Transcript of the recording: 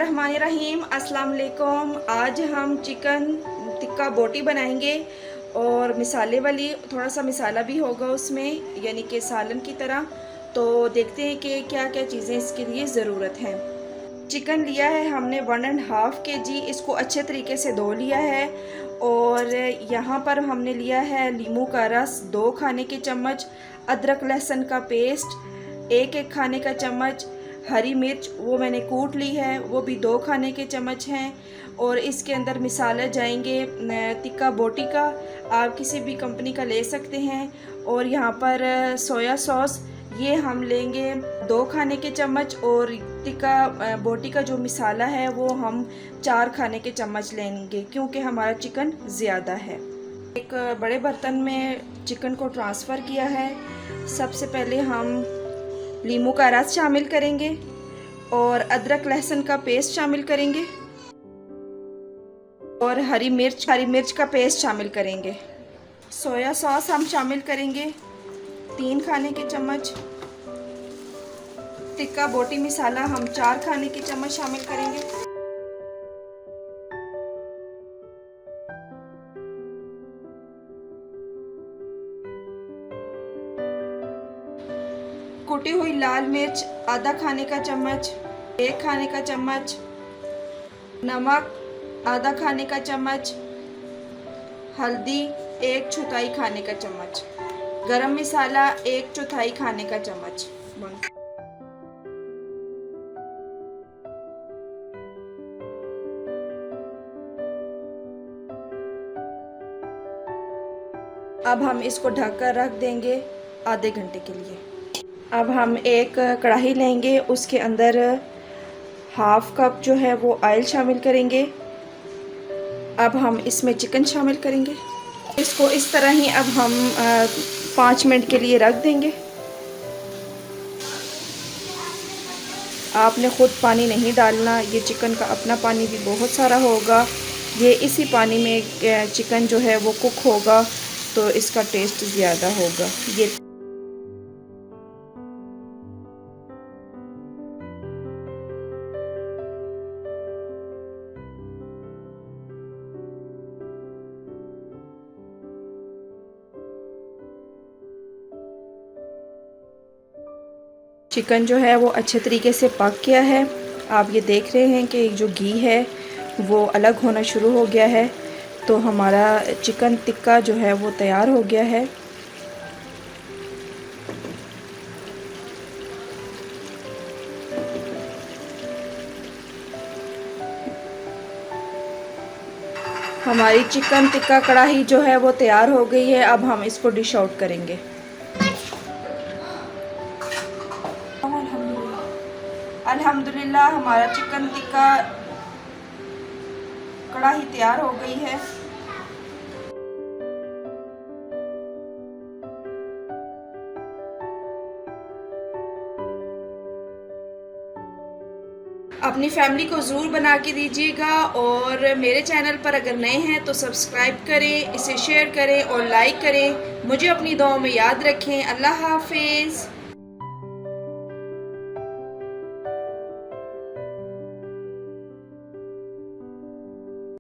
बिस्मिल्लाहिर्रहमानिर्रहीम। अस्सलाम वालेकुम। आज हम चिकन टिक्का बोटी बनाएंगे और मिसाले वाली, थोड़ा सा मिसाला भी होगा उसमें, यानी कि सालन की तरह। तो देखते हैं कि क्या क्या चीज़ें इसके लिए ज़रूरत हैं। चिकन लिया है हमने 1.5 kg। इसको अच्छे तरीके से धो लिया है। और यहाँ पर हमने लिया है नींबू का रस 2 खाने के चम्मच, अदरक लहसुन का पेस्ट 1 खाने का चम्मच, हरी मिर्च वो मैंने कूट ली है, वो भी 2 खाने के चम्मच हैं। और इसके अंदर मिसाला जाएंगे टिक्का बोटी का, आप किसी भी कंपनी का ले सकते हैं। और यहाँ पर सोया सॉस ये हम लेंगे 2 खाने के चम्मच। और टिक्का बोटी का जो मिसाला है वो हम 4 खाने के चम्मच लेंगे, क्योंकि हमारा चिकन ज़्यादा है। एक बड़े बर्तन में चिकन को ट्रांसफ़र किया है। सबसे पहले हम नींबू का रस शामिल करेंगे और अदरक लहसुन का पेस्ट शामिल करेंगे और हरी मिर्च का पेस्ट शामिल करेंगे। सोया सॉस हम शामिल करेंगे 3 खाने के चम्मच। टिक्का बोटी मसाला हम 4 खाने के चम्मच शामिल करेंगे। कुटी हुई लाल मिर्च आधा खाने का चम्मच, 1 खाने का चम्मच नमक, आधा खाने का चम्मच हल्दी, 1/4 खाने का चम्मच गरम मसाला, 1/4 खाने का चम्मच। अब हम इसको ढककर रख देंगे आधे घंटे के लिए। अब हम एक कढ़ाई लेंगे, उसके अंदर 1/2 कप जो है वो ऑयल शामिल करेंगे। अब हम इसमें चिकन शामिल करेंगे। इसको इस तरह ही अब हम 5 मिनट के लिए रख देंगे। आपने ख़ुद पानी नहीं डालना, ये चिकन का अपना पानी भी बहुत सारा होगा। ये इसी पानी में चिकन जो है वो कुक होगा, तो इसका टेस्ट ज़्यादा होगा। ये चिकन जो है वो अच्छे तरीके से पक गया है। आप ये देख रहे हैं कि जो घी है वो अलग होना शुरू हो गया है। तो हमारा चिकन टिक्का जो है वो तैयार हो गया है। हमारी चिकन टिक्का कढ़ाई जो है वो तैयार हो गई है। अब हम इसको डिश आउट करेंगे। अल्हम्दुलिल्लाह हमारा चिकन टिक्का कढ़ाई तैयार हो गई है। अपनी फैमिली को ज़रूर बना के दीजिएगा। और मेरे चैनल पर अगर नए हैं तो सब्सक्राइब करें, इसे शेयर करें और लाइक करें। मुझे अपनी दुआओं में याद रखें। अल्लाह हाफिज़।